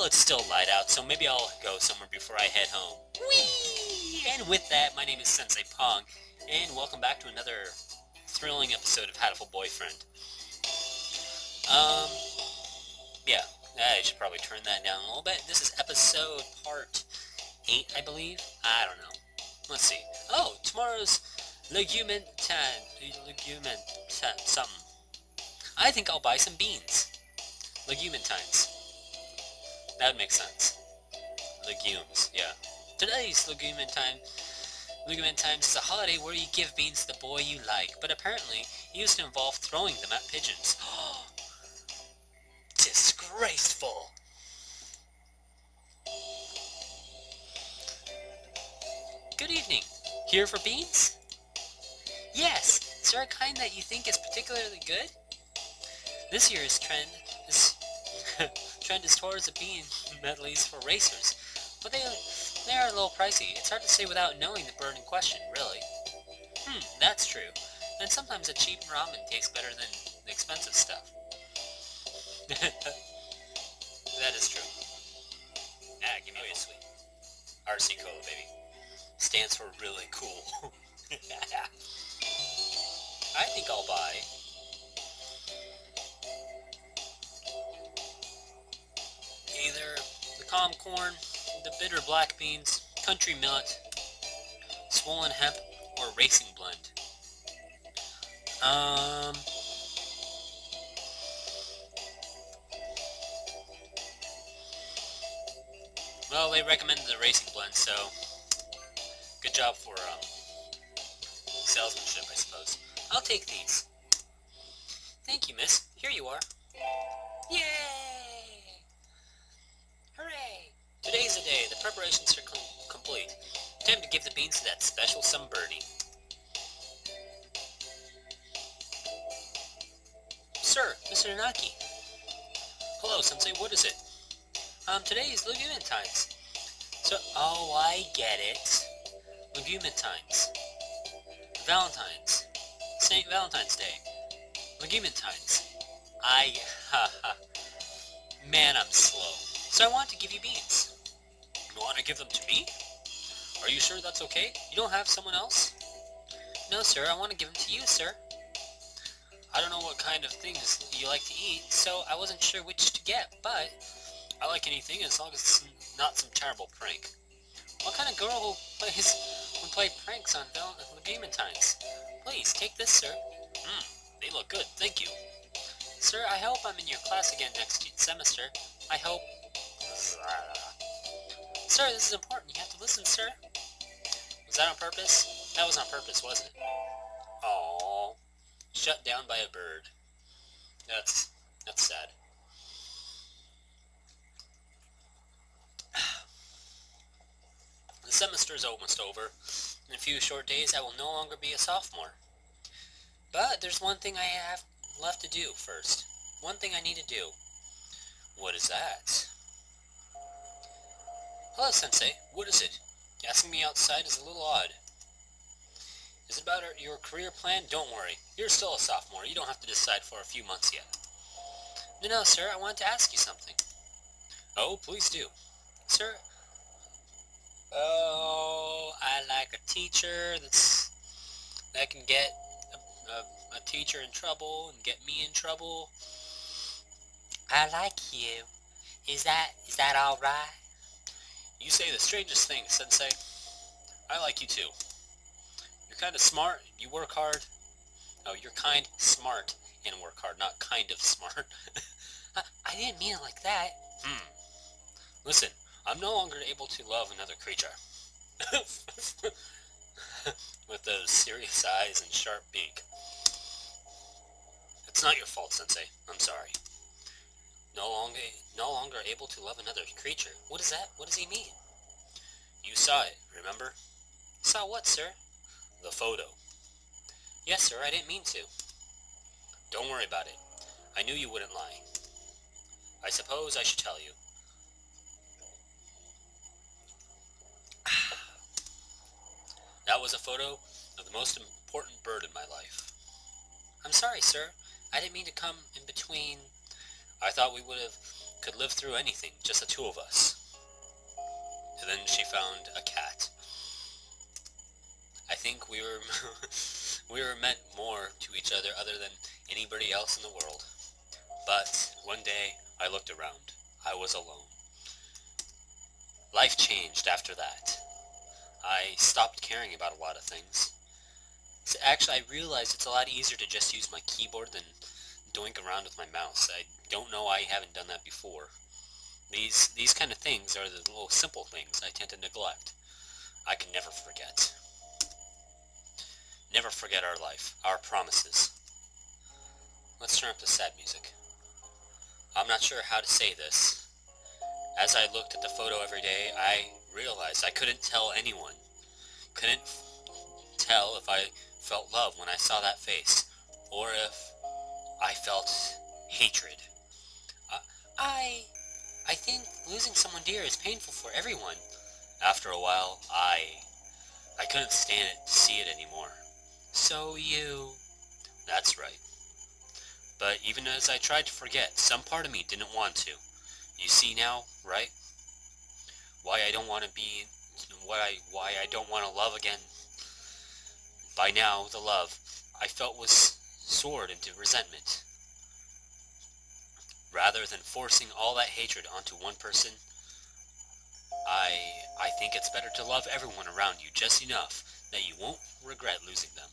Well, it's still light out, so maybe I'll go somewhere before I head home. Whee! And with that, my name is Sensei-pong, and welcome back to another thrilling episode of Hatoful Boyfriend. Yeah, I should probably turn that down a little bit. This is episode part 8, I believe. I don't know. Let's see. Oh, tomorrow's legumin something. I think I'll buy some beans. Legumentines. That would make sense. Legumes, yeah. Today's legumentines is a holiday where you give beans to the boy you like, but apparently it used to involve throwing them at pigeons. Disgraceful! Good evening. Here for beans? Yes. Is there a kind that you think is particularly good? This year's trend is towards the bean medleys for racers, but they are a little pricey. It's hard to say without knowing the bird in question, really. That's true. And sometimes a cheap ramen tastes better than the expensive stuff. That is true. Give me a sweet. RC Cola, baby. Stands for really cool. I think I'll buy either the calm corn, the bitter black beans, country millet, swollen hemp, or racing blend. Well, they recommended the racing blend, so good job for salesmanship, I suppose. I'll take these. Thank you, miss. Here you are. Yay! Hooray! Today's the day. The preparations are complete. Time to give the beans to that special some birdie. Sir, Mr. Nanaki. Hello, Sensei. What is it? Today is legumentines. So, oh, I get it. Legumentines. Valentine's. St. Valentine's Day. Legumentines. Man, I'm slow. So I want to give you beans. You want to give them to me? Are you sure that's okay? You don't have someone else? No, sir, I want to give them to you, sir. I don't know what kind of things you like to eat, so I wasn't sure which to get, but I like anything as long as it's not some terrible prank. What kind of girl would play pranks on legumentines? Please, take this, sir. They look good, thank you. Sir, I hope I'm in your class again next semester. I hope... Sir, this is important. You have to listen, sir. Was that on purpose? That was on purpose, wasn't it? Aww. Shut down by a bird. That's sad. The semester is almost over. In a few short days, I will no longer be a sophomore. But there's one thing I have left to do first. One thing I need to do. What is that? Hello, Sensei. What is it? Asking me outside is a little odd. Is it about your career plan? Don't worry. You're still a sophomore. You don't have to decide for a few months yet. No, sir. I wanted to ask you something. Oh, please do. Sir, I like a teacher that can get a teacher in trouble and get me in trouble. I like you. Is that all right? You say the strangest thing, Sensei. I like you too. You're kind of smart. You work hard. Oh, you're kind, smart, and work hard, not kind of smart. I didn't mean it like that. Listen, I'm no longer able to love another creature. With those serious eyes and sharp beak. It's not your fault, Sensei. I'm sorry. No longer able to love another creature. What is that? What does he mean? You saw it, remember? Saw what, sir? The photo. Yes, sir, I didn't mean to. Don't worry about it. I knew you wouldn't lie. I suppose I should tell you. That was a photo of the most important bird in my life. I'm sorry, sir. I didn't mean to come in between. I thought we would have could live through anything, just the two of us. And then she found a cat. I think we were we were meant more to each other than anybody else in the world. But one day I looked around. I was alone. Life changed after that. I stopped caring about a lot of things. So actually, I realized it's a lot easier to just use my keyboard than doink around with my mouse. I don't know why I haven't done that before. These kind of things are the little simple things I tend to neglect. I can never forget. Never forget our life, our promises. Let's turn up the sad music. I'm not sure how to say this. As I looked at the photo every day, I realized I couldn't tell anyone. Couldn't tell if I felt love when I saw that face, or if I felt hatred. I think losing someone dear is painful for everyone. After a while, I couldn't stand it to see it anymore. So you... That's right. But even as I tried to forget, some part of me didn't want to. You see now, right? Why I don't want to be... Why I don't want to love again. By now, the love I felt was soared into resentment. Rather than forcing all that hatred onto one person, I think it's better to love everyone around you just enough that you won't regret losing them.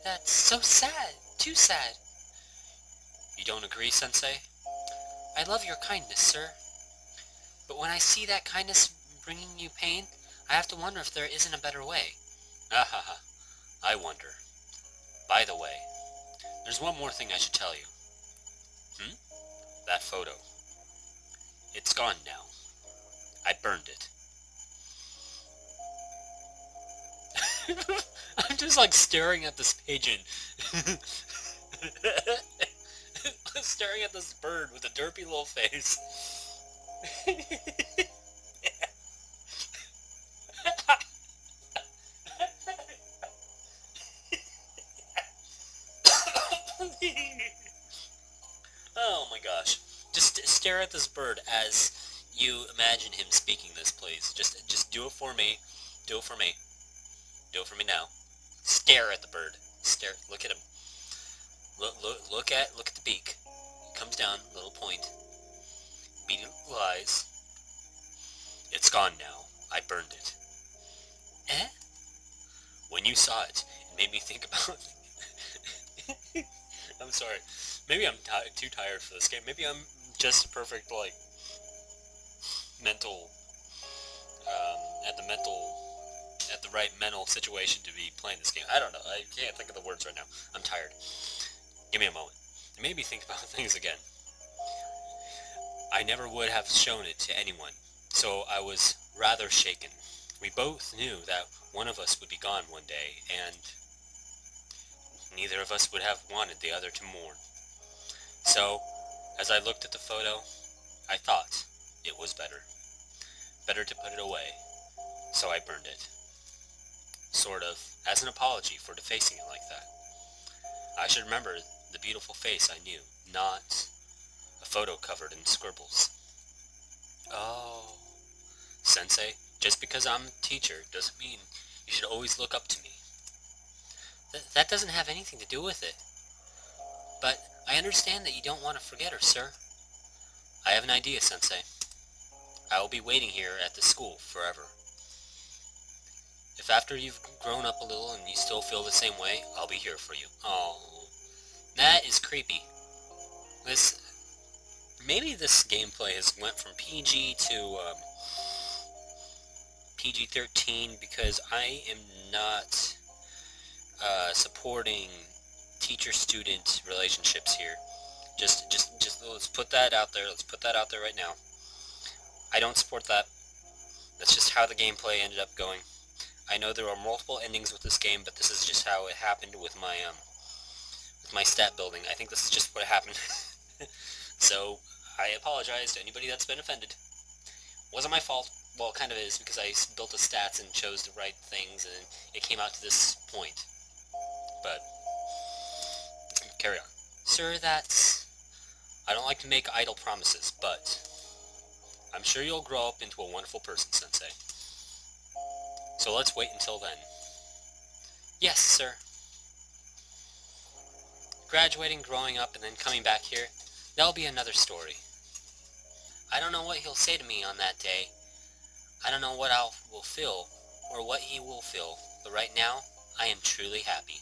That's so sad. Too sad. You don't agree, Sensei? I love your kindness, sir. But when I see that kindness bringing you pain, I have to wonder if there isn't a better way. Ah ha ha. I wonder. By the way, there's one more thing I should tell you. That photo. It's gone now. I burned it. I'm just like staring at this pigeon. Staring at this bird with a derpy little face. Oh my gosh. Just stare at this bird as you imagine him speaking this, please. Just do it for me. Do it for me. Do it for me now. Stare at the bird. Stare. Look at him. Look at the beak. It comes down, little point. Beady little eyes. It's gone now. I burned it. Eh? When you saw it, it made me think about... I'm sorry. Maybe I'm too tired for this game. Maybe I'm just a perfect, like, mental, at the right mental situation to be playing this game. I don't know. I can't think of the words right now. I'm tired. Give me a moment. It made me think about things again. I never would have shown it to anyone, so I was rather shaken. We both knew that one of us would be gone one day, and neither of us would have wanted the other to mourn. So, as I looked at the photo, I thought it was better. Better to put it away, so I burned it. Sort of, as an apology for defacing it like that. I should remember the beautiful face I knew, not a photo covered in scribbles. Oh, Sensei, just because I'm a teacher doesn't mean you should always look up to me. That doesn't have anything to do with it. But I understand that you don't want to forget her, sir. I have an idea, Sensei. I will be waiting here at the school forever. If after you've grown up a little and you still feel the same way, I'll be here for you. Oh, that is creepy. Maybe this gameplay has went from PG to PG-13 because I am not supporting teacher-student relationships here. Just let's put that out there. Let's put that out there right now. I don't support that. That's just how the gameplay ended up going. I know there are multiple endings with this game, but this is just how it happened with my stat building. I think this is just what happened. So I apologize to anybody that's been offended. Wasn't my fault. Well, it kind of is, because I built the stats and chose the right things, and it came out to this point. But carry on. Sir, that's I don't like to make idle promises, but I'm sure you'll grow up into a wonderful person, Sensei. So let's wait until then. Yes, sir. Graduating, growing up, and then coming back here, that'll be another story. I don't know what he'll say to me on that day. I don't know what I will feel, or what he will feel, but right now, I am truly happy.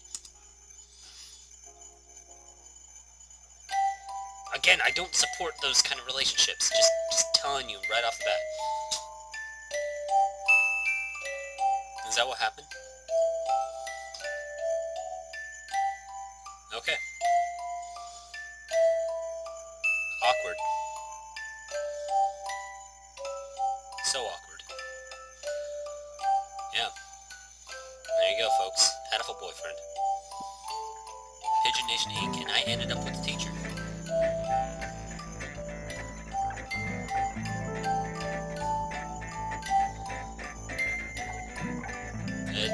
Again, I don't support those kind of relationships. Just telling you right off the bat. Is that what happened? Okay. Awkward. So awkward. Yeah. There you go, folks. Hatoful boyfriend. Pigeon Nation Inc. and I ended up with the teacher.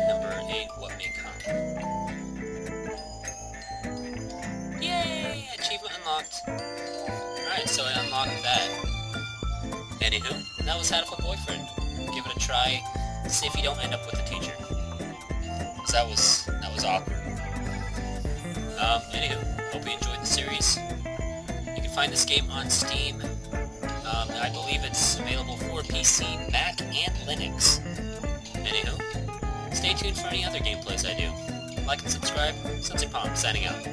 Number 8, what may come. Yay! Achievement unlocked. Alright, so I unlocked that. Anywho, that was Hatoful Boyfriend. Give it a try, see if you don't end up with the teacher. Because that was awkward. Anywho, hope you enjoyed the series. You can find this game on Steam. I believe it's available for PC, Mac, and Linux. Anywho, stay tuned for any other gameplays I do. Like and subscribe. Sensei-pong signing out.